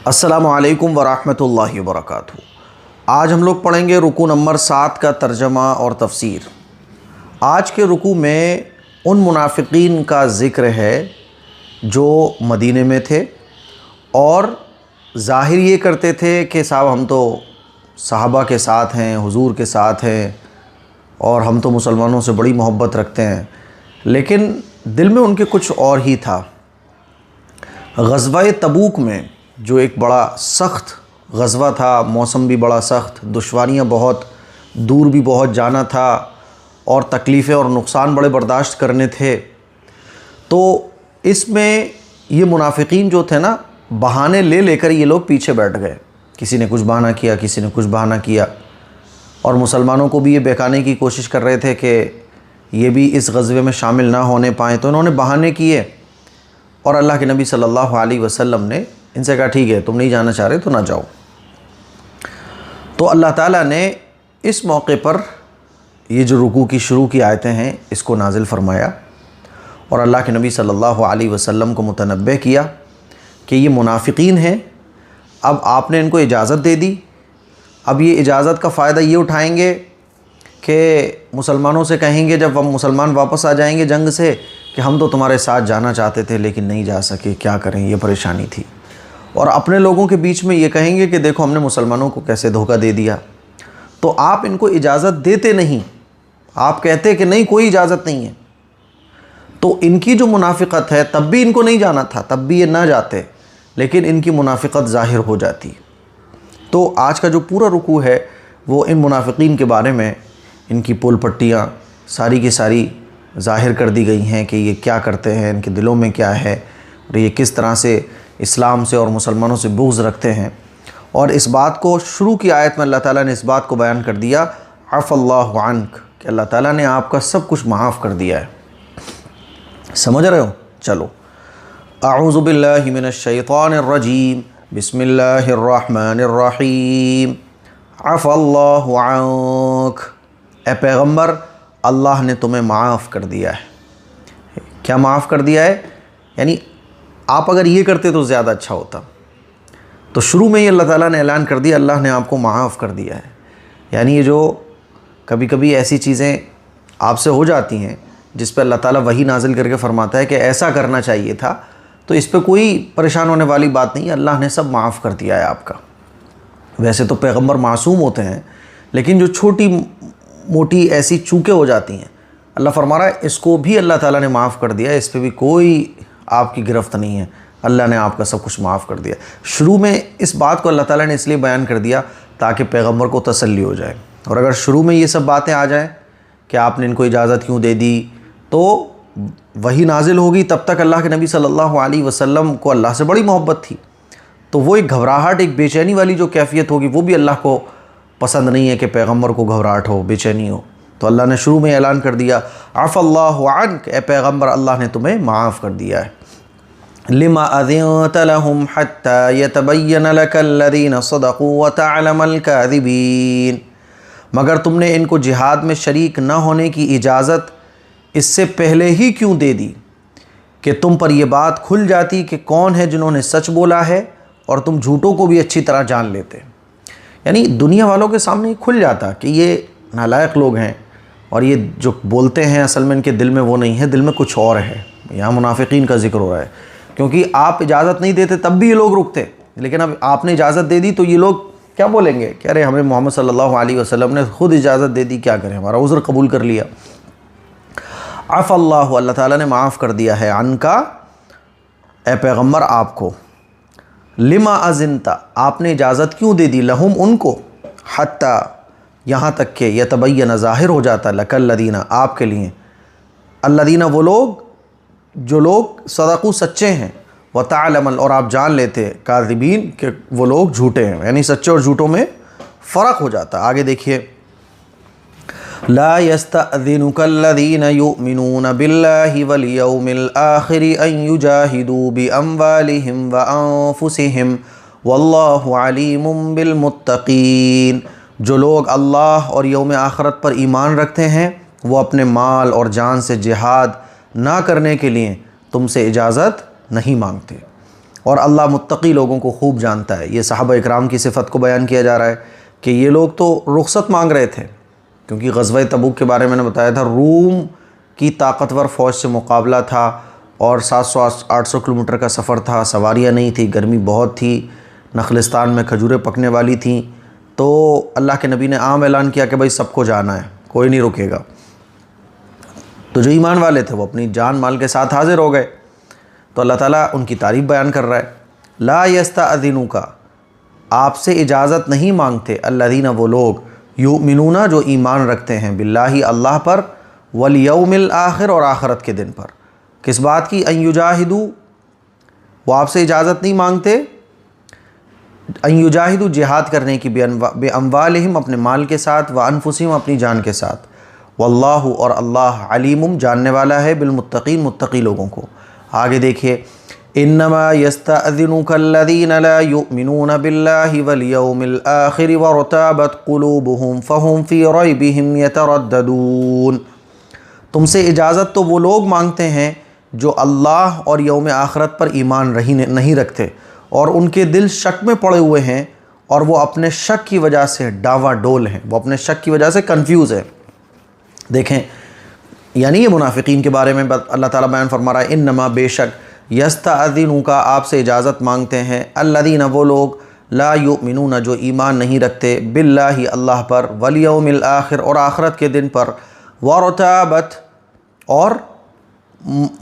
السلام علیکم ورحمۃ اللہ وبرکاتہ۔ آج ہم لوگ پڑھیں گے رکوع نمبر 7 کا ترجمہ اور تفسیر۔ آج کے رکوع میں ان منافقین کا ذکر ہے جو مدینے میں تھے اور ظاہر یہ کرتے تھے کہ صاحب ہم تو صحابہ کے ساتھ ہیں، حضور کے ساتھ ہیں اور ہم تو مسلمانوں سے بڑی محبت رکھتے ہیں، لیکن دل میں ان کے کچھ اور ہی تھا۔ غزوہ تبوک میں جو ایک بڑا سخت غزوہ تھا، موسم بھی بڑا سخت، دشواریاں بہت، دور بھی بہت جانا تھا اور تکلیفیں اور نقصان بڑے برداشت کرنے تھے، تو اس میں یہ منافقین جو تھے نا، بہانے لے لے کر یہ لوگ پیچھے بیٹھ گئے۔ کسی نے کچھ بہانہ کیا، کسی نے کچھ بہانہ کیا، اور مسلمانوں کو بھی یہ بہکانے کی کوشش کر رہے تھے کہ یہ بھی اس غزوے میں شامل نہ ہونے پائیں، تو انہوں نے بہانے کیے اور اللہ کے نبی صلی اللہ علیہ وسلم نے ان سے کہا ٹھیک ہے تم نہیں جانا چاہ رہے تو نہ جاؤ۔ تو اللہ تعالیٰ نے اس موقع پر یہ جو رکوع کی شروع کی آیتیں ہیں اس کو نازل فرمایا اور اللہ کے نبی صلی اللہ علیہ وسلم کو متنبہ کیا کہ یہ منافقین ہیں، اب آپ نے ان کو اجازت دے دی، اب یہ اجازت کا فائدہ یہ اٹھائیں گے کہ مسلمانوں سے کہیں گے جب ہم مسلمان واپس آ جائیں گے جنگ سے کہ ہم تو تمہارے ساتھ جانا چاہتے تھے لیکن نہیں جا سکے، کیا کریں، یہ پریشانی تھی، اور اپنے لوگوں کے بیچ میں یہ کہیں گے کہ دیکھو ہم نے مسلمانوں کو کیسے دھوکہ دے دیا۔ تو آپ ان کو اجازت دیتے نہیں، آپ کہتے کہ نہیں کوئی اجازت نہیں ہے، تو ان کی جو منافقت ہے تب بھی ان کو نہیں جانا تھا، تب بھی یہ نہ جاتے، لیکن ان کی منافقت ظاہر ہو جاتی۔ تو آج کا جو پورا رکوع ہے وہ ان منافقین کے بارے میں، ان کی پول پٹیاں ساری کی ساری ظاہر کر دی گئی ہیں کہ یہ کیا کرتے ہیں، ان کے دلوں میں کیا ہے، اور یہ کس طرح سے اسلام سے اور مسلمانوں سے بغض رکھتے ہیں۔ اور اس بات کو شروع کی آیت میں اللہ تعالیٰ نے اس بات کو بیان کر دیا، عفا اللہ عنک، کہ اللہ تعالیٰ نے آپ کا سب کچھ معاف کر دیا ہے۔ سمجھ رہے ہو؟ چلو، اعوذ باللہ من الشیطان الرجیم، بسم اللہ الرحمن الرحیم، عفا اللہ عنک، اے پیغمبر اللہ نے تمہیں معاف کر دیا ہے۔ کیا معاف کر دیا ہے؟ یعنی آپ اگر یہ کرتے تو زیادہ اچھا ہوتا۔ تو شروع میں ہی اللہ تعالیٰ نے اعلان کر دیا اللہ نے آپ کو معاف کر دیا ہے۔ یعنی یہ جو کبھی کبھی ایسی چیزیں آپ سے ہو جاتی ہیں جس پہ اللہ تعالیٰ وحی نازل کر کے فرماتا ہے کہ ایسا کرنا چاہیے تھا، تو اس پہ کوئی پریشان ہونے والی بات نہیں ہے، اللہ نے سب معاف کر دیا ہے آپ کا۔ ویسے تو پیغمبر معصوم ہوتے ہیں، لیکن جو چھوٹی موٹی ایسی چوکیں ہو جاتی ہیں، اللہ فرما رہا ہے اس کو بھی اللہ تعالیٰ نے معاف کر دیا ہے، اس پہ بھی کوئی آپ کی گرفت نہیں ہے، اللہ نے آپ کا سب کچھ معاف کر دیا۔ شروع میں اس بات کو اللہ تعالیٰ نے اس لیے بیان کر دیا تاکہ پیغمبر کو تسلی ہو جائے، اور اگر شروع میں یہ سب باتیں آ جائیں کہ آپ نے ان کو اجازت کیوں دے دی، تو وہی نازل ہوگی، تب تک اللہ کے نبی صلی اللہ علیہ وسلم کو اللہ سے بڑی محبت تھی، تو وہ ایک گھبراہٹ، ایک بے چینی والی جو کیفیت ہوگی وہ بھی اللہ کو پسند نہیں ہے کہ پیغمبر کو گھبراہٹ ہو، بے چینی ہو۔ تو اللہ نے شروع میں اعلان کر دیا عفا اللہ عنک، اے پیغمبر اللہ نے تمہیں معاف کر دیا ہے۔ لما اذنت لهم حتى يتبين لك الذين صدقوا وتعلم الكاذبين، مگر تم نے ان کو جہاد میں شریک نہ ہونے کی اجازت اس سے پہلے ہی کیوں دے دی کہ تم پر یہ بات کھل جاتی کہ کون ہے جنہوں نے سچ بولا ہے اور تم جھوٹوں کو بھی اچھی طرح جان لیتے۔ یعنی دنیا والوں کے سامنے کھل جاتا کہ یہ نالائق لوگ ہیں اور یہ جو بولتے ہیں اصل میں ان کے دل میں وہ نہیں ہے، دل میں کچھ اور ہے۔ یہاں منافقین کا ذکر ہو رہا ہے، کیونکہ آپ اجازت نہیں دیتے تب بھی یہ لوگ رکتے، لیکن اب آپ نے اجازت دے دی تو یہ لوگ کیا بولیں گے کہ ارے ہمیں محمد صلی اللہ علیہ وسلم نے خود اجازت دے دی، کیا کریں، ہمارا عذر قبول کر لیا۔ عفا اللہ، اللہ تعالیٰ نے معاف کر دیا ہے، عنکا، اے پیغمبر آپ کو، لما اذنت، آپ نے اجازت کیوں دے دی، لہم، ان کو، حتی، یہاں تک کہ یتبین، ظاہر ہو جاتا، لک الذین، آپ کے لیے، الذین، وہ لوگ جو لوگ صدقوا، سچے ہیں، وتعلم، اور آپ جان لیتے، کاذبین، کہ وہ لوگ جھوٹے ہیں، یعنی سچے اور جھوٹوں میں فرق ہو جاتا۔ آگے دیکھیے، لا يستأذنك الذين يؤمنون بالله واليوم الآخر أن يجاهدوا بأموالهم وأنفسهم والله عليم بالمتقين، جو لوگ اللہ اور یوم آخرت پر ایمان رکھتے ہیں وہ اپنے مال اور جان سے جہاد نہ کرنے کے لیے تم سے اجازت نہیں مانگتے، اور اللہ متقی لوگوں کو خوب جانتا ہے۔ یہ صحابہ اکرام کی صفت کو بیان کیا جا رہا ہے کہ یہ لوگ تو رخصت مانگ رہے تھے، کیونکہ غزوہ تبوک کے بارے میں نے بتایا تھا، روم کی طاقتور فوج سے مقابلہ تھا اور 700-800 کلومیٹر کا سفر تھا، سواریاں نہیں تھی، گرمی بہت تھی، نخلستان میں کھجوریں پکنے والی تھیں، تو اللہ کے نبی نے عام اعلان کیا کہ بھائی سب کو جانا ہے، کوئی نہیں رکے گا۔ تو جو ایمان والے تھے وہ اپنی جان مال کے ساتھ حاضر ہو گئے۔ تو اللہ تعالیٰ ان کی تعریف بیان کر رہا ہے، لا یستأذنوک، آپ سے اجازت نہیں مانگتے، الذین، وہ لوگ، یؤمنون، جو ایمان رکھتے ہیں، باللہ، اللہ پر، والیوم الآخر، اور آخرت کے دن پر۔ کس بات کی؟ ان یجاہدوا، وہ آپ سے اجازت نہیں مانگتے ان یجاہدوا، جہاد کرنے کی، بے اموالہم، اپنے مال کے ساتھ، وانفسہم، اپنی جان کے ساتھ، واللہ، اور اللہ، علیم، جاننے والا ہے، بالمتقین، متقی لوگوں کو۔ آگے دیکھیے، انما یستأذنک الذین لا یؤمنون باللہ والیوم الآخر وارتابت قلوبہم فہم فی ریبہم یترددون۔ تم سے اجازت تو وہ لوگ مانگتے ہیں جو اللہ اور یوم آخرت پر ایمان نہیں رکھتے اور ان کے دل شک میں پڑے ہوئے ہیں، اور وہ اپنے شک کی وجہ سے ڈاواں ڈول ہیں، وہ اپنے شک کی وجہ سے کنفیوز ہیں۔ دیکھیں، یعنی یہ منافقین کے بارے میں اللہ تعالیٰ بیان فرما رہا ہے، انما، بے شک، یستأذنوک، آپ سے اجازت مانگتے ہیں، الذین، وہ لوگ، لا یؤمنون، جو ایمان نہیں رکھتے، باللہ، اللہ پر، والیوم الآخر، اور آخرت کے دن پر، وارتابت، اور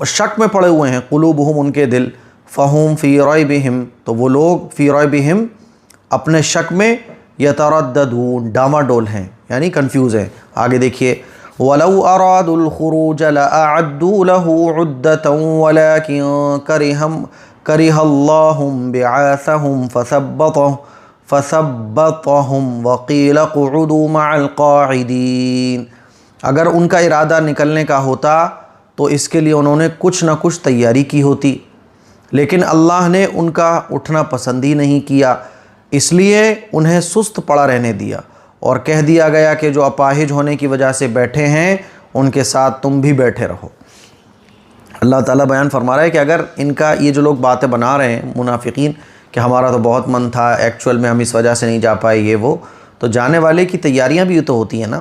شک میں پڑے ہوئے ہیں، قلوبہم، ان کے دل، فہم فی ریبہم، تو وہ لوگ، فی ریبہم، اپنے شک میں، یترددون، ڈاما ڈول ہیں، یعنی کنفیوز ہیں۔ آگے دیکھیے، وَلَوْ أَرَادُوا الْخُرُوجَ لَأَعَدُّوا لَهُ عُدَّةً وَلَكِنْ كَرِهَ اللَّهُ بِعَاثَهُمْ فَثَبَّطَهُمْ وَقِيلَ اقْعُدُوا مَعَ الْقَاعِدِينَ۔ اگر ان کا ارادہ نکلنے کا ہوتا تو اس کے لیے انہوں نے کچھ نہ کچھ تیاری کی ہوتی، لیکن اللہ نے ان کا اٹھنا پسند ہی نہیں کیا، اس لیے انہیں سست پڑا رہنے دیا، اور کہہ دیا گیا کہ جو اپاہج ہونے کی وجہ سے بیٹھے ہیں ان کے ساتھ تم بھی بیٹھے رہو۔ اللہ تعالیٰ بیان فرما رہا ہے کہ اگر ان کا یہ جو لوگ باتیں بنا رہے ہیں منافقین کہ ہمارا تو بہت من تھا، ایکچول میں ہم اس وجہ سے نہیں جا پائے، یہ وہ، تو جانے والے کی تیاریاں بھی تو ہوتی ہیں نا۔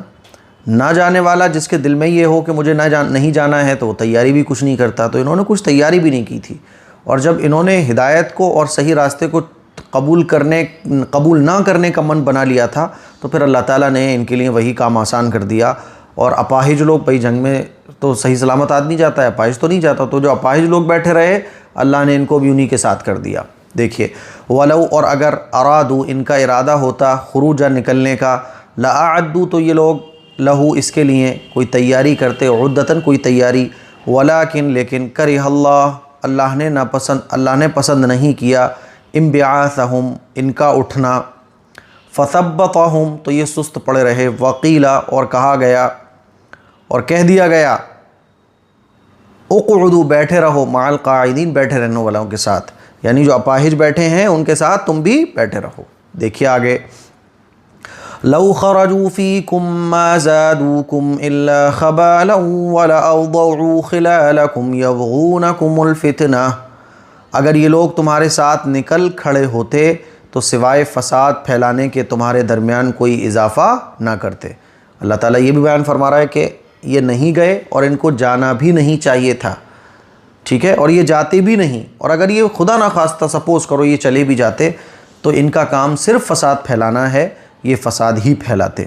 نہ جانے والا جس کے دل میں یہ ہو کہ مجھے نہیں جانا ہے تو وہ تیاری بھی کچھ نہیں کرتا، تو انہوں نے کچھ تیاری بھی نہیں کی تھی، اور جب انہوں نے ہدایت کو اور صحیح راستے کو قبول نہ کرنے کا من بنا لیا تھا، تو پھر اللہ تعالیٰ نے ان کے لیے وہی کام آسان کر دیا۔ اور اپاہج لوگ، بھائی جنگ میں تو صحیح سلامت آدمی جاتا ہے، اپاہج تو نہیں جاتا، تو جو اپاہج لوگ بیٹھے رہے اللہ نے ان کو بھی انہی کے ساتھ کر دیا۔ دیکھیے، وَلَوْ، اور اگر، ارادو، ان کا ارادہ ہوتا، خروجہ، نکلنے کا، لَأَعَدُّوا، تو یہ لوگ، لہو، اس کے لیے کوئی تیاری کرتے، عدتاً، کوئی تیاری، ولیکن، لیکن، کرہ اللہ نے پسند نہیں کیا، انبعاثہم، ان کا اٹھنا، فثبطہم، تو یہ سست پڑے رہے، وقیلا، اور کہا گیا اور کہہ دیا گیا، اقعدوا، بیٹھے رہو، مع القاعدین، بیٹھے رہنے والوں کے ساتھ، یعنی جو اپاہج بیٹھے ہیں ان کے ساتھ تم بھی بیٹھے رہو۔ دیکھیے آگے، لو خرجوا فیکم ما زادوکم الا خبالا ولأوضعوا خلالکم یبغونکم الفتنہ، اگر یہ لوگ تمہارے ساتھ نکل کھڑے ہوتے تو سوائے فساد پھیلانے کے تمہارے درمیان کوئی اضافہ نہ کرتے۔ اللہ تعالیٰ یہ بھی بیان فرما رہا ہے کہ یہ نہیں گئے اور ان کو جانا بھی نہیں چاہیے تھا، ٹھیک ہے، اور یہ جاتے بھی نہیں، اور اگر یہ خدا نخواستہ سپوز کرو یہ چلے بھی جاتے تو ان کا کام صرف فساد پھیلانا ہے، یہ فساد ہی پھیلاتے،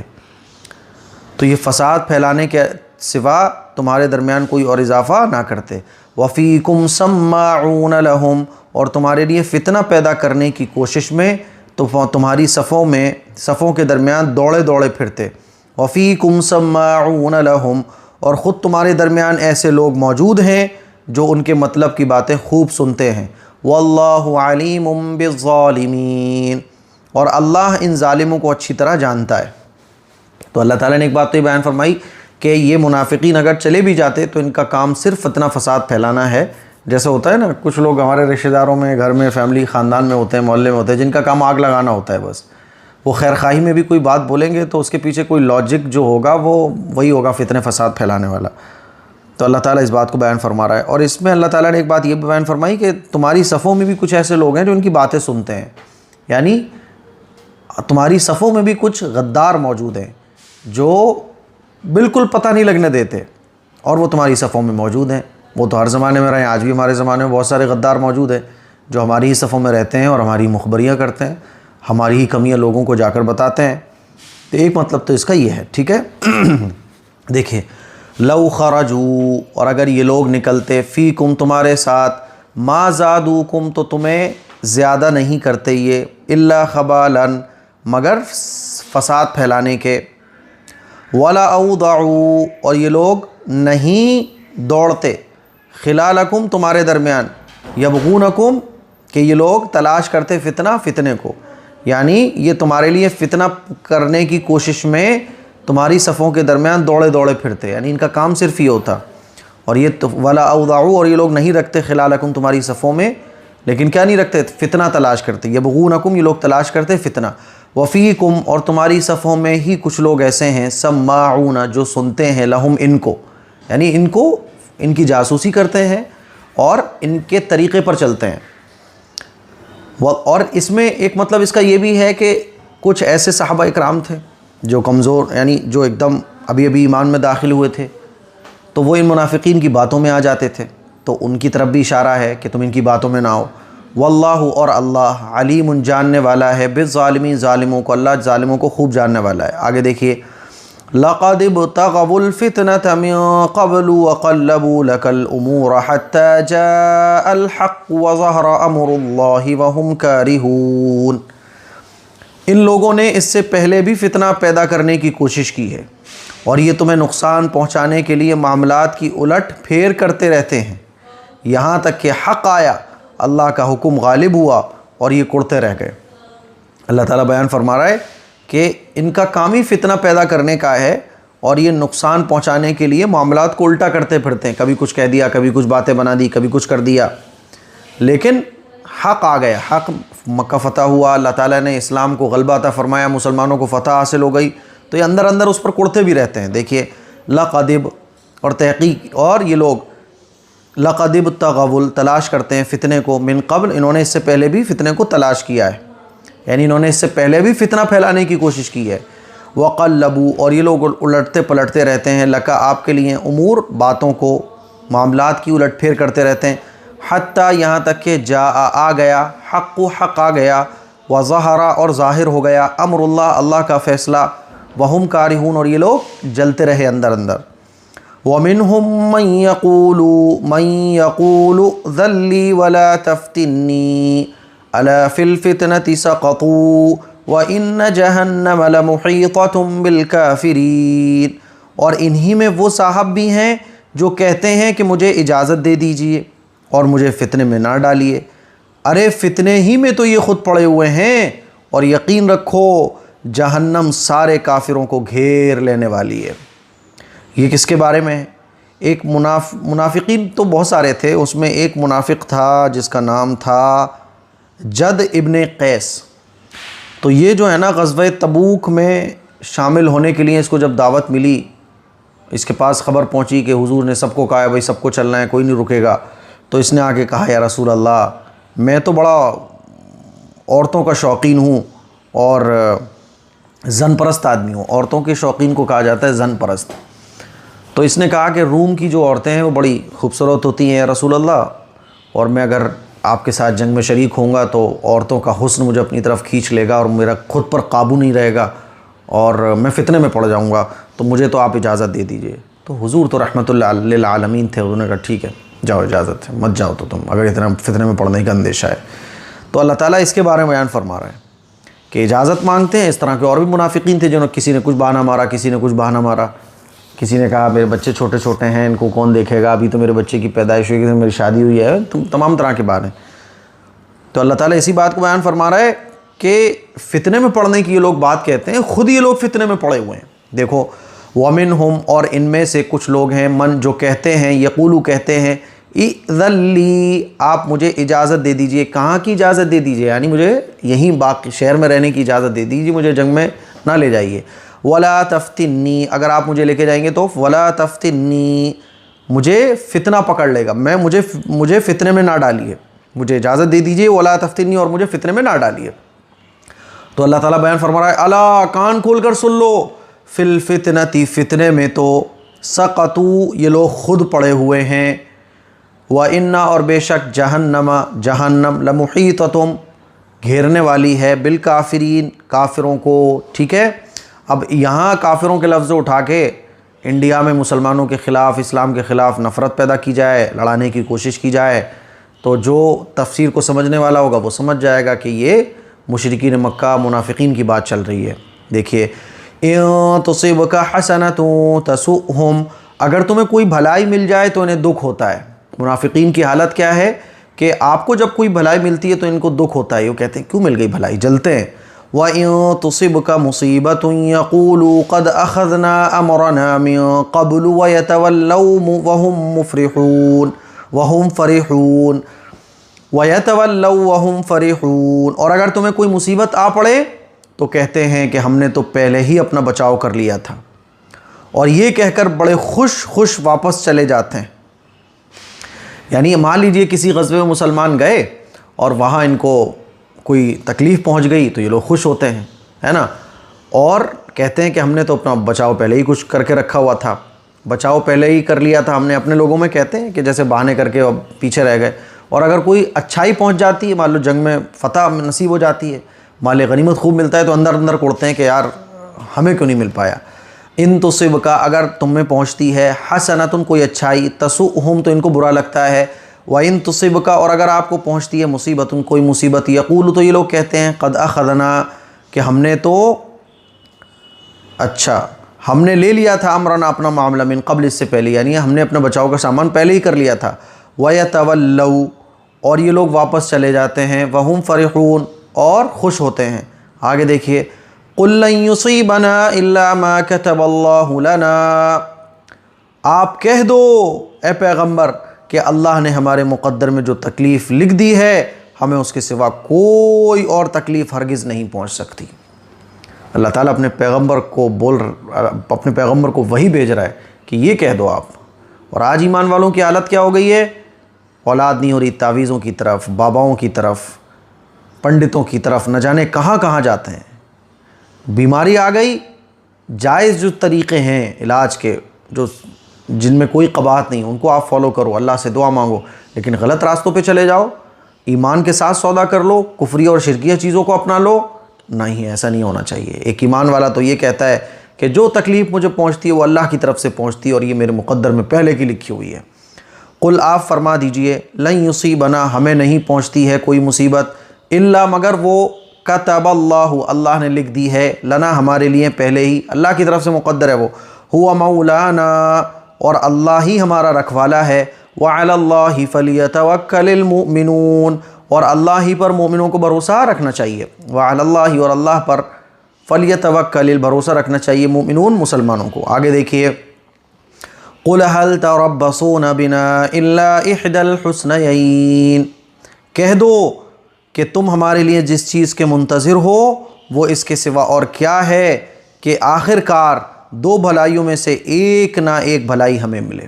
تو یہ فساد پھیلانے کے سوا تمہارے درمیان کوئی اور اضافہ نہ کرتے۔ وَفِيكُمْ سَمَّاعُونَ لَهُمْ، اور تمہارے لیے فتنہ پیدا کرنے کی کوشش میں تو تمہاری صفوں کے درمیان دوڑے پھرتے۔ وَفِيكُمْ سَمَّاعُونَ لَهُمْ، اور خود تمہارے درمیان ایسے لوگ موجود ہیں جو ان کے مطلب کی باتیں خوب سنتے ہیں۔ وَاللَّهُ عَلِيمٌ بِالظَّالِمِينَ، اور اللہ ان ظالموں کو اچھی طرح جانتا ہے۔ تو اللہ تعالیٰ نے ایک بات تو یہ بیان فرمائی کہ یہ منافقین اگر چلے بھی جاتے تو ان کا کام صرف فتنہ فساد پھیلانا ہے، جیسے ہوتا ہے نا کچھ لوگ ہمارے رشتہ داروں میں، گھر میں، فیملی، خاندان میں ہوتے ہیں، محلے میں ہوتے ہیں، جن کا کام آگ لگانا ہوتا ہے، بس وہ خیر خواہی میں بھی کوئی بات بولیں گے تو اس کے پیچھے کوئی لاجک جو ہوگا وہ وہی ہوگا فتنہ فساد پھیلانے والا۔ تو اللہ تعالیٰ اس بات کو بیان فرما رہا ہے، اور اس میں اللہ تعالیٰ نے ایک بات یہ بیان فرمائی کہ تمہاری صفوں میں بھی کچھ ایسے لوگ ہیں جو ان کی باتیں سنتے ہیں، یعنی تمہاری صفوں میں بھی کچھ غدار موجود ہیں جو بالکل پتہ نہیں لگنے دیتے، اور وہ تمہاری صفوں میں موجود ہیں۔ وہ تو ہر زمانے میں رہے ہیں، آج بھی ہمارے زمانے میں بہت سارے غدار موجود ہیں جو ہماری ہی صفوں میں رہتے ہیں اور ہماری مخبریاں کرتے ہیں، ہماری ہی کمیاں لوگوں کو جا کر بتاتے ہیں۔ تو ایک مطلب تو اس کا یہ ہے، ٹھیک ہے۔ دیکھیں، لو خرجوا، اور اگر یہ لوگ نکلتے، فیکم تمہارے ساتھ، ما زادوکم تو تمہیں زیادہ نہیں کرتے یہ، الا خبالا مگر فساد پھیلانے کے، ولا اوضعوا اور یہ لوگ نہیں دوڑتے، خلالکم تمہارے درمیان، یبغونکم کہ یہ لوگ تلاش کرتے فتنے کو، یعنی یہ تمہارے لیے فتنہ کرنے کی کوشش میں تمہاری صفوں کے درمیان دوڑے پھرتے، یعنی ان کا کام صرف یہ ہوتا۔ اور یہ ولا اوضعوا اور یہ لوگ نہیں رکھتے خلالکم تمہاری صفوں میں، لیکن کیا نہیں رکھتے؟ فتنہ تلاش کرتے، یبغونکم یہ لوگ تلاش کرتے فتنہ، وفیکم اور تمہاری صفوں میں ہی کچھ لوگ ایسے ہیں، سماعون جو سنتے ہیں، لہم ان کو، یعنی ان کی جاسوسی کرتے ہیں اور ان کے طریقے پر چلتے ہیں۔ اور اس میں ایک مطلب اس کا یہ بھی ہے کہ کچھ ایسے صحابہ اکرام تھے جو کمزور، یعنی جو ایک دم ابھی ایمان میں داخل ہوئے تھے، تو وہ ان منافقین کی باتوں میں آ جاتے تھے، تو ان کی طرف بھی اشارہ ہے کہ تم ان کی باتوں میں نہ آؤ۔ واللہ اور اللہ علیم جاننے والا ہے، بالظالمین ظالموں کو، اللہ ظالموں کو خوب جاننے والا ہے۔ آگے دیکھیے، لقد ابتغوا الفتنة من قبل وقلبوا لك الأمور حتى جاء الحق وظهر أمر الله وهم كارهون۔ ان لوگوں نے اس سے پہلے بھی فتنہ پیدا کرنے کی کوشش کی ہے، اور یہ تمہیں نقصان پہنچانے کے لیے معاملات کی الٹ پھیر کرتے رہتے ہیں، یہاں تک کہ حق آیا، اللہ کا حکم غالب ہوا اور یہ کڑتے رہ گئے۔ اللہ تعالیٰ بیان فرما رہا ہے کہ ان کا کام ہی فتنہ پیدا کرنے کا ہے، اور یہ نقصان پہنچانے کے لیے معاملات کو الٹا کرتے پھرتے ہیں، کبھی کچھ کہہ دیا، کبھی کچھ باتیں بنا دی، کبھی کچھ کر دیا، لیکن حق آ گیا، حق مکہ فتح ہوا، اللہ تعالیٰ نے اسلام کو غلبہ عطا فرمایا، مسلمانوں کو فتح حاصل ہو گئی، تو یہ اندر اندر اس پر کڑتے بھی رہتے ہیں۔ دیکھیے، لقد اور تحقیق، اور یہ لوگ لقد ابتغوا تلاش کرتے ہیں فتنے کو، من قبل انہوں نے اس سے پہلے بھی فتنے کو تلاش کیا ہے، یعنی انہوں نے اس سے پہلے بھی فتنہ پھیلانے کی کوشش کی ہے۔ وقلبوا اور یہ لوگ الٹتے پلٹتے رہتے ہیں، لکا آپ کے لیے، امور باتوں کو، معاملات کی الٹ پھیر کرتے رہتے ہیں، حتیٰ یہاں تک کہ آ گیا حق آ گیا، وظہر اور ظاہر ہو گیا، امر اللہ کا فیصلہ، وہم کارہون اور یہ لوگ جلتے رہے اندر اندر۔ وَمِنْهُمْ مَنْ يَقُولُ ذَلِّي وَلَا تَفْتِنِّي أَلَا فِي الْفِتْنَةِ سَقَطُوا وَإِنَّ جَهَنَّمَ لَمُحِيطَةٌ بِالْكَافِرِينَ، اور انہی میں وہ صاحب بھی ہیں جو کہتے ہیں کہ مجھے اجازت دے دیجئے اور مجھے فتنے میں نہ ڈالیے، ارے فتنے ہی میں تو یہ خود پڑے ہوئے ہیں، اور یقین رکھو جہنم سارے کافروں کو گھیر لینے والی ہے۔ یہ کس کے بارے میں ہے؟ ایک منافقین تو بہت سارے تھے، اس میں ایک منافق تھا جس کا نام تھا جد ابن قیس۔ تو یہ جو ہے نا، غزوہ تبوک میں شامل ہونے کے لیے اس کو جب دعوت ملی، اس کے پاس خبر پہنچی کہ حضور نے سب کو کہا ہے بھائی سب کو چلنا ہے، کوئی نہیں رکے گا، تو اس نے آ کے کہا یا رسول اللہ، میں تو بڑا عورتوں کا شوقین ہوں اور زن پرست آدمی ہوں، عورتوں کے شوقین کو کہا جاتا ہے زن پرست۔ تو اس نے کہا کہ روم کی جو عورتیں ہیں وہ بڑی خوبصورت ہوتی ہیں رسول اللہ، اور میں اگر آپ کے ساتھ جنگ میں شریک ہوں گا تو عورتوں کا حسن مجھے اپنی طرف کھینچ لے گا اور میرا خود پر قابو نہیں رہے گا اور میں فتنے میں پڑ جاؤں گا، تو مجھے تو آپ اجازت دے دیجئے۔ تو حضور تو رحمۃ اللہ للعالمین تھے، انہوں نے کہا ٹھیک ہے جاؤ، اجازت ہے، مت جاؤ تو تم، اگر اتنا فتنے میں پڑنے کا اندیشہ ہے۔ تو اللہ تعالیٰ اس کے بارے میں بیان فرما رہے ہیں کہ اجازت مانگتے ہیں۔ اس طرح کے اور بھی منافقین تھے جنہوں کسی نے کچھ بہانہ مارا، کسی نے کچھ بہانہ مارا، کسی نے کہا میرے بچے چھوٹے چھوٹے ہیں، ان کو کون دیکھے گا، ابھی تو میرے بچے کی پیدائش ہوئی، میری شادی ہوئی ہے، تمام طرح کے باتیں۔ تو اللہ تعالیٰ اسی بات کو بیان فرما رہا ہے کہ فتنے میں پڑنے کی یہ لوگ بات کہتے ہیں، خود یہ لوگ فتنے میں پڑے ہوئے ہیں۔ دیکھو، وَمِنْهُمْ اور ان میں سے کچھ لوگ ہیں، من جو کہتے ہیں، یقولو کہتے ہیں، اِذَن لِّی آپ مجھے اجازت دے دیجئے۔ کہاں کی اجازت دے دیجئے؟ یعنی مجھے یہیں باقی شہر میں رہنے کی اجازت دے دیجئے، مجھے جنگ میں نہ لے جائیے۔ وَلَا تَفْتِنِّی اگر آپ مجھے لے کے جائیں گے تو وَلَا تَفْتِنِّی مجھے فتنہ پکڑ لے گا، مجھے فتنے میں نہ ڈالیے، مجھے اجازت دے دیجیے، ولا تفتنی، اور مجھے فتنے میں نہ ڈالیے۔ تو اللہ تعالیٰ بیان فرما رہا ہے، الا کان کھول کر سن لو، فی الفتنتی، فتنے میں تو سقطوا، یہ لوگ خود پڑے ہوئے ہیں، وَإِنَّ، اور بے شک جہنم لمحیطۃ، گھیرنے والی ہے، بالکافرین، کافروں کو۔ ٹھیک ہے، اب یہاں کافروں کے لفظ اٹھا کے انڈیا میں مسلمانوں کے خلاف، اسلام کے خلاف نفرت پیدا کی جائے، لڑانے کی کوشش کی جائے، تو جو تفسیر کو سمجھنے والا ہوگا وہ سمجھ جائے گا کہ یہ مشرکین مکہ، منافقین کی بات چل رہی ہے۔ دیکھیے، اِن تُصِبْكَ حَسَنَةٌ تَسُؤْهُمْ، اگر تمہیں کوئی بھلائی مل جائے تو انہیں دکھ ہوتا ہے۔ منافقین کی حالت کیا ہے کہ آپ کو جب کوئی بھلائی ملتی ہے تو ان کو دکھ ہوتا ہے، وہ کہتے ہیں کیوں مل گئی بھلائی، جلتے ہیں۔ وَإِن تُصِبْكَ مُصِيبَةٌ يَقُولُوا قَدْ أَخَذْنَا أَمْرَنَا مِن قَبْلُ وَيَتَوَلَّوْا وَهُمْ فَرِحُونَ، اور اگر تمہیں کوئی مصیبت آ پڑے تو کہتے ہیں کہ ہم نے تو پہلے ہی اپنا بچاؤ کر لیا تھا، اور یہ کہہ کر بڑے خوش واپس چلے جاتے ہیں۔ یعنی مان لیجئے کسی غزوے میں مسلمان گئے اور وہاں ان کو کوئی تکلیف پہنچ گئی تو یہ لوگ خوش ہوتے ہیں، ہے نا، اور کہتے ہیں کہ ہم نے تو اپنا بچاؤ پہلے ہی کچھ کر کے رکھا ہوا تھا، بچاؤ پہلے ہی کر لیا تھا ہم نے اپنے لوگوں میں، کہتے ہیں کہ جیسے بہانے کر کے پیچھے رہ گئے۔ اور اگر کوئی اچھائی پہنچ جاتی ہے، مان لو جنگ میں فتح نصیب ہو جاتی ہے، مال غنیمت خوب ملتا ہے، تو اندر کوڑتے ہیں کہ یار ہمیں کیوں نہیں مل پایا۔ ان تصبک، اگر تم میں پہنچتی ہے، حسنۃ، کوئی اچھائی، تسؤہم، تو ان کو برا لگتا ہے، وَإِن تُصِبْكَ، اور اگر آپ کو پہنچتی ہے مصیبت، کوئی مصیبت، یقول، تو یہ لوگ کہتے ہیں قد اخذنا، کہ ہم نے تو ہم نے لے لیا تھا، امرنا، اپنا معاملہ، من قبل، اس سے پہلے، یعنی ہم نے اپنا بچاؤ کا سامان پہلے ہی کر لیا تھا۔ وَيَتَوَلَّوْا، اور یہ لوگ واپس چلے جاتے ہیں، وَهُمْ فَرِحُونَ، اور خوش ہوتے ہیں۔ آگے دیکھیے، قُل لَّن يُصِيبَنَا إِلَّا مَا كَتَبَ اللَّهُ لَنَا، آپ کہہ دو اے پیغمبر کہ اللہ نے ہمارے مقدر میں جو تکلیف لکھ دی ہے، ہمیں اس کے سوا کوئی اور تکلیف ہرگز نہیں پہنچ سکتی۔ اللہ تعالیٰ اپنے پیغمبر کو وہی بھیج رہا ہے کہ یہ کہہ دو آپ۔ اور آج ایمان والوں کی حالت کیا ہو گئی ہے؟ اولاد نہیں ہو رہی، تعویذوں کی طرف، باباؤں کی طرف، پنڈتوں کی طرف، نہ جانے کہاں کہاں جاتے ہیں۔ بیماری آ گئی، جائز جو طریقے ہیں علاج کے، جن میں کوئی قباحت نہیں، ان کو آپ فالو کرو، اللہ سے دعا مانگو، لیکن غلط راستوں پہ چلے جاؤ، ایمان کے ساتھ سودا کر لو، کفری اور شرکیہ چیزوں کو اپنا لو، نہیں، ایسا نہیں ہونا چاہیے۔ ایک ایمان والا تو یہ کہتا ہے کہ جو تکلیف مجھے پہنچتی ہے وہ اللہ کی طرف سے پہنچتی ہے، اور یہ میرے مقدر میں پہلے کی لکھی ہوئی ہے۔ قل، آپ فرما دیجئے، لن یصیبنا، ہمیں نہیں پہنچتی ہے کوئی مصیبت، الا، مگر وہ کتب اللہ، اللہ نے لکھ دی ہے، لنا، ہمارے لیے پہلے ہی، اللہ کی طرف سے مقدر ہے وہ، ہوا مولانا، اور اللہ ہی ہمارا رکھوالا ہے، وعلی اللہ فلیتوکل المؤمنون، اور اللہ ہی پر مومنوں کو بھروسہ رکھنا چاہیے، وعلی اللہ، اور اللہ پر فلیتوکل، بھروسہ رکھنا چاہیے مومنون، مسلمانوں کو۔ آگے دیکھیے، قل هل تربصون بنا الا احدى الحسنيين، کہہ دو کہ تم ہمارے لیے جس چیز کے منتظر ہو وہ اس کے سوا اور کیا ہے کہ آخر کار دو بھلائیوں میں سے ایک نہ ایک بھلائی ہمیں ملے۔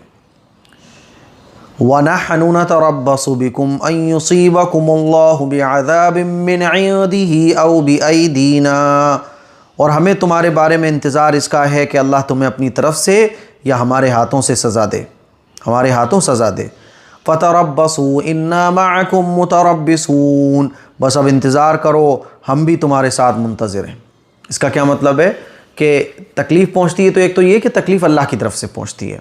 وَنَحْنُ نَتَرَبَّصُ بِكُمْ أَن يُصِيبَكُمُ اللَّهُ بِعَذَابٍ مِّنْ عِندِهِ أَوْ بِأَيْدِينَا، اور ہمیں تمہارے بارے میں انتظار اس کا ہے کہ اللہ تمہیں اپنی طرف سے یا ہمارے ہاتھوں سے سزا دے، ہمارے ہاتھوں سزا دے۔ فَتَرَبَّصُوا إِنَّا مَعَكُمْ مُتَرَبِّصُونَ، بس اب انتظار کرو، ہم بھی تمہارے ساتھ منتظر ہیں۔ اس کا کیا مطلب ہے کہ تکلیف پہنچتی ہے تو ایک تو یہ کہ تکلیف اللہ کی طرف سے پہنچتی ہے،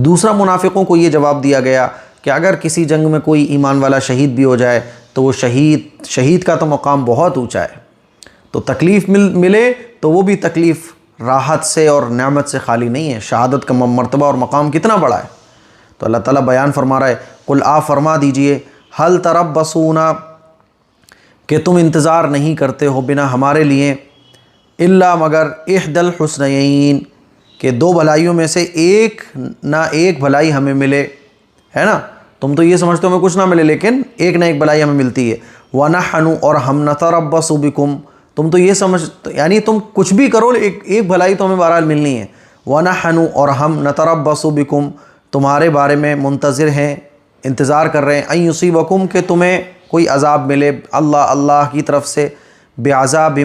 دوسرا منافقوں کو یہ جواب دیا گیا کہ اگر کسی جنگ میں کوئی ایمان والا شہید بھی ہو جائے تو وہ شہید کا تو مقام بہت اونچا ہے، تو تکلیف ملے تو وہ بھی تکلیف راحت سے اور نعمت سے خالی نہیں ہے، شہادت کا مرتبہ اور مقام کتنا بڑا ہے۔ تو اللہ تعالیٰ بیان فرما رہا ہے، قل، آپ فرما دیجئے، ہل تربصون، کہ تم انتظار نہیں کرتے ہو بنا ہمارے لیے، الا، مگر احدی الحسنیین، کہ دو بھلائیوں میں سے ایک نہ ایک بھلائی ہمیں ملے، ہے نا، تم تو یہ سمجھتے ہو ہمیں کچھ نہ ملے، لیکن ایک نہ ایک بھلائی ہمیں ملتی ہے۔ وَنَحْنُ، اور ہم، نَتَرَبَّصُ بِكُمْ، تم تو یہ سمجھ، یعنی تم کچھ بھی کرو ایک بھلائی تو ہمیں بہرحال ملنی ہے۔ وَنَحْنُ، اور ہم، نَتَرَبَّصُ بِكُمْ، تمہارے بارے میں منتظر ہیں، انتظار کر رہے ہیں، ان یصیبکم کہ تمہیں کوئی عذاب ملے، اللہ کی طرف سے، بعذاب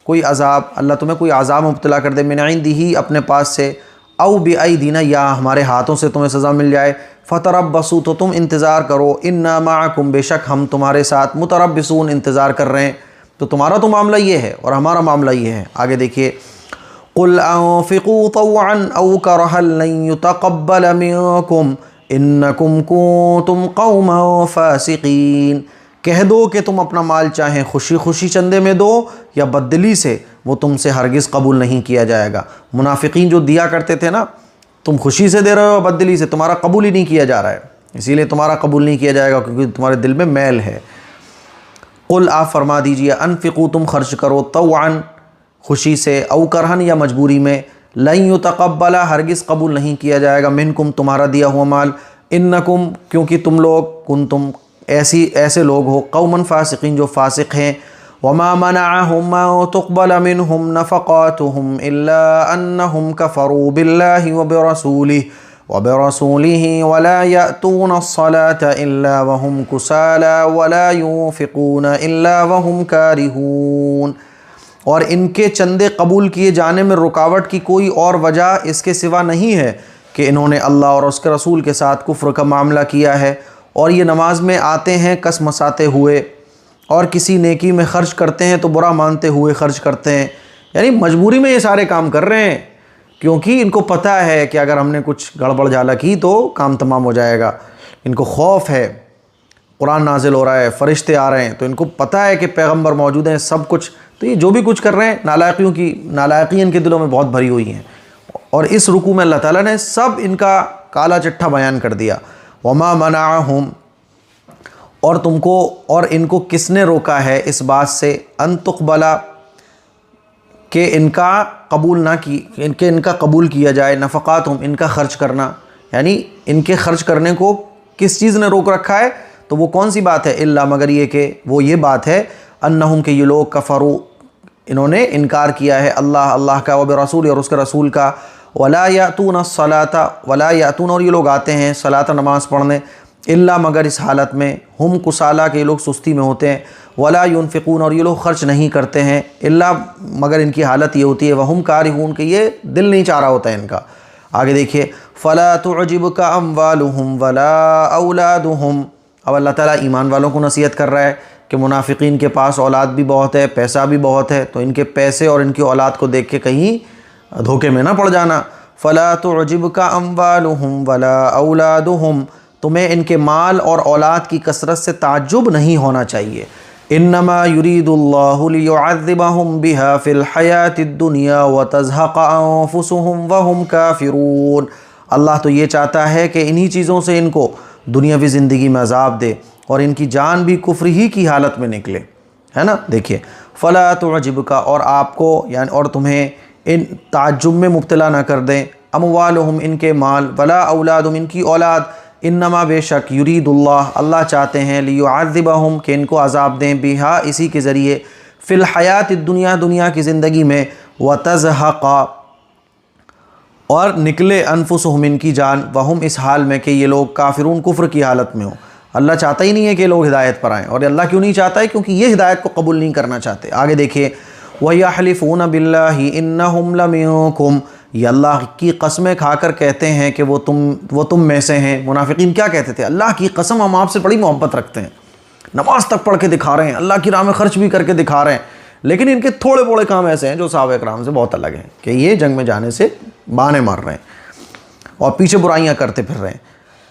کوئی عذاب، اللہ تمہیں کوئی عذاب مبتلا کر دے، من عندہ اپنے پاس سے، او بایدینا یا ہمارے ہاتھوں سے تمہیں سزا مل جائے، فتربصوا تو تم انتظار کرو، انا معکم بے شک ہم تمہارے ساتھ متربصون انتظار کر رہے ہیں۔ تو تمہارا تو معاملہ یہ ہے اور ہمارا معاملہ یہ ہے۔ آگے دیکھیے، قل انفقوا طوعا او کرها لن يتقبل منکم انکم کنتم قوما فاسقین، کہہ دو کہ تم اپنا مال چاہیں خوشی خوشی چندے میں دو یا بددلی سے، وہ تم سے ہرگز قبول نہیں کیا جائے گا۔ منافقین جو دیا کرتے تھے نا، تم خوشی سے دے رہے ہو بددلی سے، تمہارا قبول ہی نہیں کیا جا رہا ہے، اسی لیے تمہارا قبول نہیں کیا جائے گا کیونکہ تمہارے دل میں میل ہے۔ قل آپ فرما دیجئے، انفقوا تم خرچ کرو، طوعا خوشی سے، او کرہن یا مجبوری میں، لن یتقبل ہرگز قبول نہیں کیا جائے گا، منکم تمہارا دیا ہوا مال، انکم کیونکہ تم لوگ، کنتم ایسے لوگ ہو، قوما فاسقین جو فاسق ہیں، وما منعهم ان تقبل منهم نفقاتهم الا انهم كفروا بالله وبرسوله ولا يأتون الصلاة الا وهم كسالى ولا ينفقون الا وهم كارهون، اور ان کے چندے قبول کیے جانے میں رکاوٹ کی کوئی اور وجہ اس کے سوا نہیں ہے کہ انہوں نے اللہ اور اس کے رسول کے ساتھ کفر کا معاملہ کیا ہے، اور یہ نماز میں آتے ہیں کس مساتے ہوئے، اور کسی نیکی میں خرچ کرتے ہیں تو برا مانتے ہوئے خرچ کرتے ہیں، یعنی مجبوری میں یہ سارے کام کر رہے ہیں کیونکہ ان کو پتہ ہے کہ اگر ہم نے کچھ گڑبڑ جھالا کی تو کام تمام ہو جائے گا، ان کو خوف ہے، قرآن نازل ہو رہا ہے، فرشتے آ رہے ہیں، تو ان کو پتہ ہے کہ پیغمبر موجود ہیں، سب کچھ، تو یہ جو بھی کچھ کر رہے ہیں نالائقی ان کے دلوں میں بہت بھری ہوئی ہیں، اور اس رکوع میں اللہ تعالیٰ نے سب ان کا کالا چٹھا بیان کر دیا۔ وما منعہم، اور تم کو اور ان کو کس نے روکا ہے اس بات سے، ان تقبلا کہ ان کا قبول نہ کی، ان کا قبول کیا جائے، نفقاتہم ان کا خرچ کرنا، یعنی ان کے خرچ کرنے کو کس چیز نے روک رکھا ہے، تو وہ کون سی بات ہے، الا مگر یہ کہ وہ یہ بات ہے، انہم کہ یہ لوگ کفروا انہوں نے انکار کیا ہے اللہ کا، وبرسول اور اس کے رسول کا، ولا یاتون الصلاۃ ولا یاتون اور یہ لوگ آتے ہیں صلاۃ نماز پڑھنے، الا مگر اس حالت میں، ہم کسالہ کہ یہ لوگ سستی میں ہوتے ہیں، ولا ينفقون اور یہ لوگ خرچ نہیں کرتے ہیں، الا مگر ان کی حالت یہ ہوتی ہے، وہم کارہون کہ یہ دل نہیں چاہ رہا ہوتا ہے ان کا۔ آگے دیکھیے، فلا تعجبک اموالہم ولا اولادہم، اب اللہ تعالیٰ ایمان والوں کو نصیحت کر رہا ہے کہ منافقین کے پاس اولاد بھی بہت ہے، پیسہ بھی بہت ہے، تو ان کے پیسے اور ان کی اولاد کو دیکھ کے کہیں دھوکے میں نہ پڑ جانا۔ فلا تعجبک اموالہم ولا اولادہم، تمہیں ان کے مال اور اولاد کی کثرت سے تعجب نہیں ہونا چاہیے، انما یرید اللہ لیعذبہم بہا فی الحیاۃ الدنیا وتزہق انفسہم وہم کافرون، اللہ تو یہ چاہتا ہے کہ انہی چیزوں سے ان کو دنیاوی زندگی میں عذاب دے اور ان کی جان بھی کفر ہی کی حالت میں نکلے، ہے نا۔ دیکھیے، فلا تعجبک اور آپ کو یعنی اور تمہیں ان تعجب میں مبتلا نہ کر دیں، اموالہم ان کے مال، ولا اولادہم ان کی اولاد، انما بے شک یرید اللہ چاہتے ہیں، لیعذبہم کہ ان کو عذاب دیں، بہا اسی کے ذریعے، فی الحیات الدنیا دنیا کی زندگی میں، وتزہق اور نکلے، انفسہم ان کی جان، وہم اس حال میں کہ یہ لوگ کافرون کفر کی حالت میں ہوں۔ اللہ چاہتا ہی نہیں ہے کہ یہ لوگ ہدایت پر آئیں، اور اللہ کیوں نہیں چاہتا ہے؟ کیونکہ یہ ہدایت کو قبول نہیں کرنا چاہتے۔ آگے دیکھیے، وَيَحْلِفُونَ بِاللَّهِ إِنَّهُمْ لَمِنكُمْ، یہ اللہ کی قسمیں کھا کر کہتے ہیں کہ وہ تم میں سے ہیں۔ منافقین کیا کہتے تھے؟ اللہ کی قسم ہم آپ سے بڑی محبت رکھتے ہیں، نماز تک پڑھ کے دکھا رہے ہیں، اللہ کی راہ میں خرچ بھی کر کے دکھا رہے ہیں، لیکن ان کے تھوڑے بڑے کام ایسے ہیں جو صحابہ کرام سے بہت الگ ہیں کہ یہ جنگ میں جانے سے بہانے مار رہے ہیں اور پیچھے برائیاں کرتے پھر رہے ہیں۔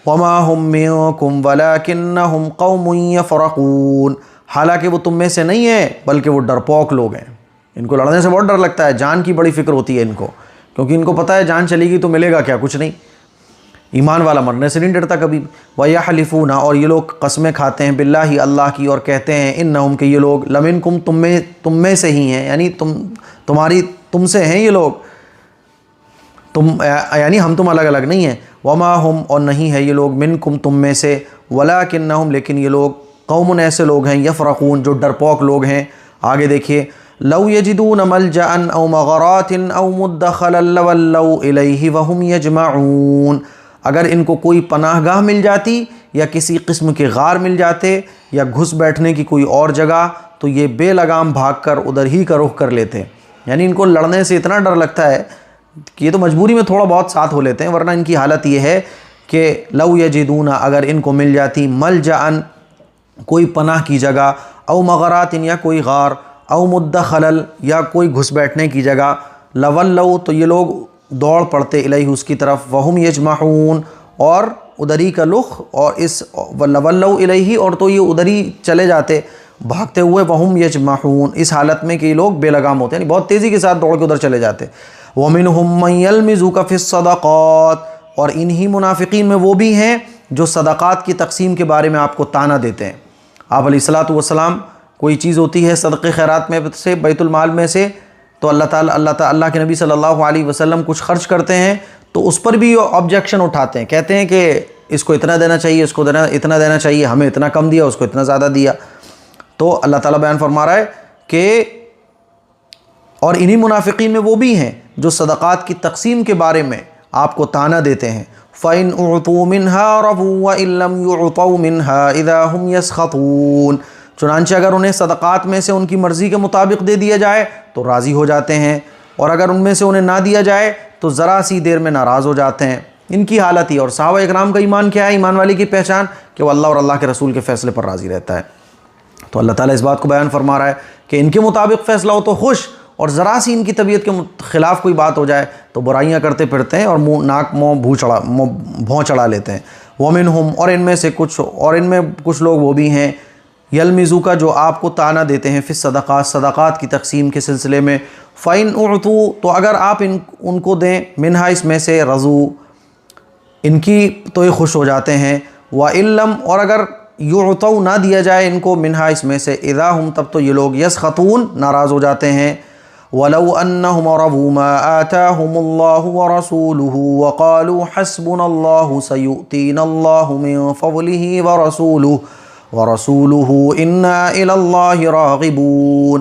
وَمَا هُم مِّنكُمْ وَلَكِنَّهُمْ قَوْمٌ يَفْرَقُونَ، حالانکہ وہ تم میں سے نہیں ہیں بلکہ وہ ڈرپوک لوگ ہیں، ان کو لڑنے سے بہت ڈر لگتا ہے، جان کی بڑی فکر ہوتی ہے ان کو، کیونکہ ان کو پتہ ہے جان چلے گی تو ملے گا کیا؟ کچھ نہیں۔ ایمان والا مرنے سے نہیں ڈرتا کبھی۔ وَيَحْلِفُونَ اور یہ لوگ قسمیں کھاتے ہیں، باللہ اللہ کی، اور کہتے ہیں انہم کہ یہ لوگ، لمنکم تم میں سے ہی ہیں، یعنی تم سے ہیں یہ لوگ، یعنی ہم تم الگ الگ نہیں ہیں۔ وما ہم اور نہیں ہے یہ لوگ، منکم تم میں سے، ولکنہم لیکن یہ لوگ، قوم ایسے لوگ ہیں، یفرقون جو ڈرپوک لوگ ہیں۔ آگے دیکھیے، لو یجدون ملجأ او مغارات او مدخلا لولوا الیہ وہم یجمعون، اگر ان کو کوئی پناہ گاہ مل جاتی یا کسی قسم کے غار مل جاتے یا گھس بیٹھنے کی کوئی اور جگہ تو یہ بے لگام بھاگ کر ادھر ہی کا رخ کر لیتے. یعنی ان کو لڑنے سے اتنا ڈر لگتا ہے کہ یہ تو مجبوری میں تھوڑا بہت ساتھ ہو لیتے ہیں، ورنہ ان کی حالت یہ ہے کہ لو یجدون، اگر ان کو مل جاتی ملجأن کوئی پناہ کی جگہ، او مغارات یا کوئی غار، او مدخلل یا کوئی گھس بیٹھنے کی جگہ، لولوا تو یہ لوگ دوڑ پڑتے الیہ اس کی طرف، وہم یجمعون اور ادھر ہی کا رخ، اور اس لولوا الیہ اور تو یہ ادھر ہی چلے جاتے بھاگتے ہوئے، وہم یجمعون اس حالت میں کہ یہ لوگ بے لگام ہوتے ہیں، یعنی بہت تیزی کے ساتھ دوڑ کے ادھر چلے جاتے. وَمِنْهُمْ مَنْ يَلْمِزُكَ فِي الصَّدَقَاتِ اور انہی منافقین میں وہ بھی ہیں جو صدقات کی تقسیم کے بارے میں آپ کو طعنہ دیتے ہیں. آپ علیہ الصلوۃ والسلام کوئی چیز ہوتی ہے صدقے خیرات میں سے، بیت المال میں سے، تو اللہ کے نبی صلی اللہ علیہ وسلم کچھ خرچ کرتے ہیں تو اس پر بھی آبجیکشن اٹھاتے ہیں، کہتے ہیں کہ اس کو اتنا دینا چاہیے، اس کو اتنا دینا چاہیے، ہمیں اتنا کم دیا، اس کو اتنا زیادہ دیا. تو اللہ تعالیٰ بیان فرما رہا ہے کہ اور انہی منافقین میں وہ بھی ہیں جو صدقات کی تقسیم کے بارے میں آپ کو طعنہ دیتے ہیں. فَإِنْ أُعْطُوا مِنْهَا رَضُوا وَإِنْ لَمْ يُعْطَوْا مِنْهَا إِذَا هُمْ يَسْخَطُونَ چنانچہ اگر انہیں صدقات میں سے ان کی مرضی کے مطابق دے دیا جائے تو راضی ہو جاتے ہیں، اور اگر ان میں سے انہیں نہ دیا جائے تو ذرا سی دیر میں ناراض ہو جاتے ہیں. ان کی حالت ہی. اور صحابہ اکرام کا ایمان کیا ہے؟ ایمان والی کی پہچان کہ وہ اللہ اور اللہ کے رسول کے فیصلے پر راضی رہتا ہے. تو اللہ تعالیٰ اس بات کو بیان فرما رہا ہے کہ ان کے مطابق فیصلہ ہو تو خوش، اور ذرا سی ان کی طبیعت کے خلاف کوئی بات ہو جائے تو برائیاں کرتے پھرتے ہیں اور منہ ناک بھوں چڑھا لیتے ہیں. وَمِنْهُمْ اور ان میں کچھ لوگ وہ بھی ہیں یلمزوکا جو آپ کو طعنہ دیتے ہیں فی الصدقات صدقات کی تقسیم کے سلسلے میں. فَإِنْ أُعْطُوا تو اگر آپ ان کو دیں منہا اس میں سے رضو ان کی تو یہ خوش ہو جاتے ہیں. وَإِن لَمْ اور اگر یعطوا نہ دیا جائے ان کو منہا اس میں سے اذا ہم تب تو یہ لوگ یسخطون ناراض ہو جاتے ہیں. وَلَوْ أَنَّهُمْ رَضُوا مَا آتَاهُمُ اللَّهُ وَرَسُولُهُ وَقَالُوا حَسْبُنَا اللَّهُ سَيُؤْتِينَا اللَّهُ مِنْ فَضْلِهِ وَرَسُولُهُ إِنَّا إِلَى اللَّهِ رَاغِبُونَ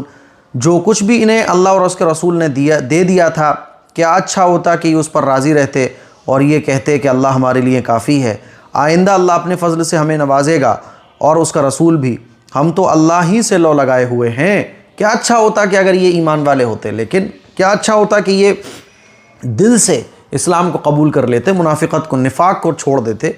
جو کچھ بھی انہیں اللہ اور اس کے رسول نے دے دیا تھا کیا اچھا ہوتا کہ یہ اس پر راضی رہتے اور یہ کہتے کہ اللہ ہمارے لیے کافی ہے، آئندہ اللہ اپنے فضل سے ہمیں نوازے گا اور اس کا رسول بھی، ہم تو اللہ ہی سے لو لگائے ہوئے ہیں. کیا اچھا ہوتا کہ اگر یہ ایمان والے ہوتے، لیکن کیا اچھا ہوتا کہ یہ دل سے اسلام کو قبول کر لیتے، منافقت کو نفاق کو چھوڑ دیتے.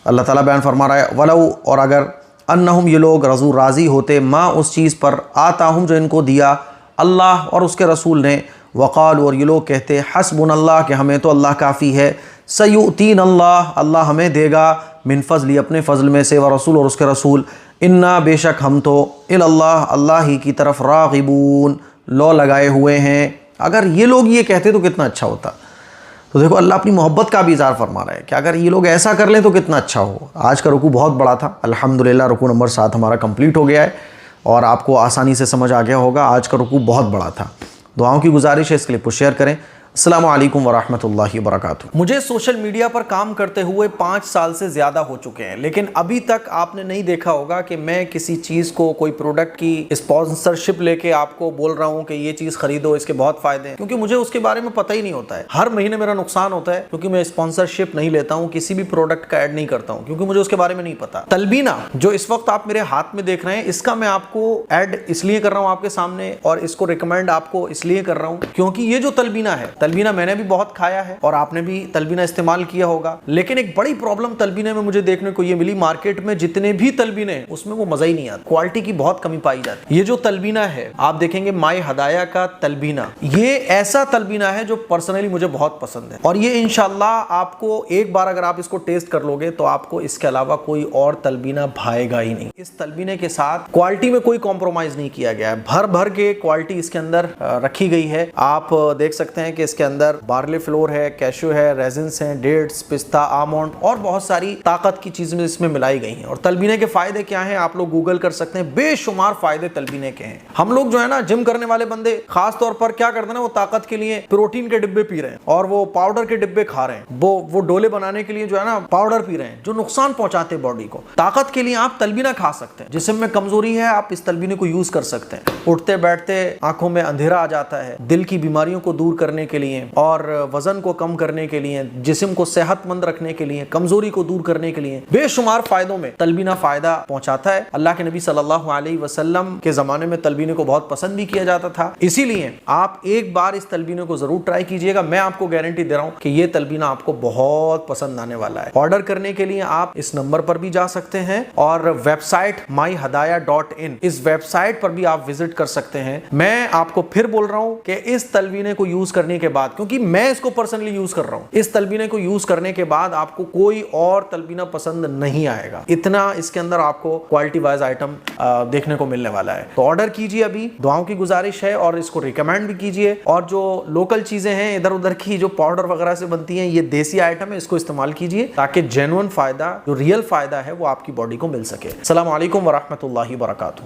اللہ تعالیٰ بیان فرما رہا ہے ولو اور اگر انہم یہ لوگ رضو راضی ہوتے ما اس چیز پر آتاہم جو ان کو دیا اللہ اور اس کے رسول نے، وقال اور یہ لوگ کہتے حسبنا اللہ کہ ہمیں تو اللہ کافی ہے، سیؤتین اللہ اللہ ہمیں دے گا، من فضلی اپنے فضل میں سے، ورسول اور اس کے رسول، انا بے شک ہم تو اللہ اللہ ہی کی طرف راغبون لو لگائے ہوئے ہیں. اگر یہ لوگ یہ کہتے تو کتنا اچھا ہوتا. تو دیکھو اللہ اپنی محبت کا بھی اظہار فرما رہا ہے کہ اگر یہ لوگ ایسا کر لیں تو کتنا اچھا ہو. آج کا رکوع بہت بڑا تھا، الحمدللہ رکوع نمبر 7 ہمارا کمپلیٹ ہو گیا ہے اور آپ کو آسانی سے سمجھ آ گیا ہوگا. آج کا رکوع بہت بڑا تھا. دعاؤں کی گزارش ہے اس کلپ کو شیئر کریں. السلام علیکم ورحمۃ اللہ وبرکاتہ. مجھے سوشل میڈیا پر کام کرتے ہوئے 5 سال سے زیادہ ہو چکے ہیں، لیکن ابھی تک آپ نے نہیں دیکھا ہوگا کہ میں کسی چیز کو کوئی پروڈکٹ کی اسپانسرشپ لے کے آپ کو بول رہا ہوں کہ یہ چیز خریدو، اس کے بہت فائدے ہیں، کیونکہ مجھے اس کے بارے میں پتہ ہی نہیں ہوتا ہے. ہر مہینے میرا نقصان ہوتا ہے کیونکہ میں اسپانسرشپ نہیں لیتا ہوں، کسی بھی پروڈکٹ کا ایڈ نہیں کرتا ہوں کیونکہ مجھے اس کے بارے میں نہیں پتا. تلبینہ جو اس وقت آپ میرے ہاتھ میں دیکھ رہے ہیں، اس کا میں آپ کو ایڈ اس لیے کر رہا ہوں آپ کے سامنے، اور اس کو ریکمینڈ آپ کو اس لیے کر رہا ہوں کیونکہ یہ جو تلبینہ ہے، تلبینہ میں نے بھی بہت کھایا ہے اور آپ نے بھی تلبینہ استعمال کیا ہوگا، لیکن ایک بڑی پرابلم تلبینے میں مجھے دیکھنے کو یہ ملی، مارکیٹ میں جتنے بھی تلبینے ہیں اس میں وہ مزہ ہی نہیں آتا، کوالٹی کی بہت کمی پائی جاتی ہے. یہ جو تلبینہ ہے آپ دیکھیں گے مائی ہدایہ کا تلبینہ، یہ ایسا تلبینہ ہے جو پرسنلی مجھے بہت پسند ہے، اور یہ انشاءاللہ آپ کو ایک بار اگر آپ اس کو ٹیسٹ کر لو گے تو آپ کو اس کے علاوہ کوئی اور تلبینہ بھائے گا ہی نہیں. اس تلبینے کے ساتھ کوالٹی میں کوئی کمپرومائز نہیں کیا گیا ہے، بھر بھر کے کوالٹی اس کے اندر رکھی گئی ہے. آپ دیکھ سکتے ہیں کہ اس کے اندر بارلے فلور ہے، کیشو ہے، ریزنس ہیں، ڈیٹس، پستہ، آمونڈ اور بہت ساری طاقت کی چیزیں اس میں ملائی گئی ہیں. اور تلبینے کے فائدے کیا ہیں آپ لوگ گوگل کر سکتے ہیں، بے شمار فائدے تلبینے کے ہیں. ہم لوگ جو ہے نا جم کرنے والے بندے خاص طور پر کیا کرتے ہیں نا، وہ طاقت کے لیے پروٹین کے ڈبے پی رہے ہیں اور وہ پاؤڈر کے ڈبے کھا رہے ہیں، وہ ڈولے بنانے کے لیے جو ہے نا پاؤڈر پی رہے ہیں جو نقصان پہنچاتے باڈی کو. طاقت کے لیے آپ تلبینہ کھا سکتے ہیں، جسم میں کمزوری ہے آپ اس تلبینے کو یوز کر سکتے ہیں. اٹھتے بیٹھتے آنکھوں میں اندھیرا آ جاتا ہے، دل کی بیماریوں کو دور کرنے کے کے لیے اور وزن کو کم کرنے کے لیے، جسم کو صحت مند رکھنے کے لیے، کمزوری کو دور کرنے کے لیے بے شمار فائدوں میں تلبینہ فائدہ پہنچاتا ہے۔ اللہ کے نبی صلی اللہ علیہ وسلم کے زمانے میں تلبینے کو بہت پسند بھی کیا جاتا تھا، اسی لیے آپ ایک بار اس تلبینے کو ضرور ٹرائی کیجئے گا۔ میں آپ کو گارنٹی دے رہا ہوں کہ یہ تلبینہ آپ کو بہت پسند آنے والا ہے۔ آرڈر کرنے کے لیے آپ اس نمبر پر بھی جا سکتے ہیں اور ویب سائٹ myhadaya.in اس ویب سائٹ پر بھی آپ وزٹ کر سکتے ہیں۔ میں آپ کو پھر بول رہا ہوں کہ اس تلبینے کو یوز کرنے کے بعد، کیونکہ میں اس کو پرسنلی یوز کر رہا ہوں، اس تلبینے کو یوز کرنے کے بعد آپ کو کوئی اور تلبینہ پسند نہیں آئے گا، اتنا اس کے اندر آپ کو کوالٹی وائز آئٹم دیکھنے کو ملنے والا ہے۔ تو آرڈر کیجئے ابھی، دعاؤں کی گزارش ہے، اور اس کو ریکمینڈ بھی کیجئے۔ اور جو لوکل چیزیں ہیں ادھر ادھر کی جو پاؤڈر وغیرہ سے بنتی ہیں، یہ دیسی آئٹم ہے، اس کو استعمال کیجئے تاکہ جینوئن فائدہ، جو ریئل فائدہ ہے، وہ آپ کی باڈی کو مل سکے۔ السلام علیکم ورحمۃ اللہ وبرکاتہ۔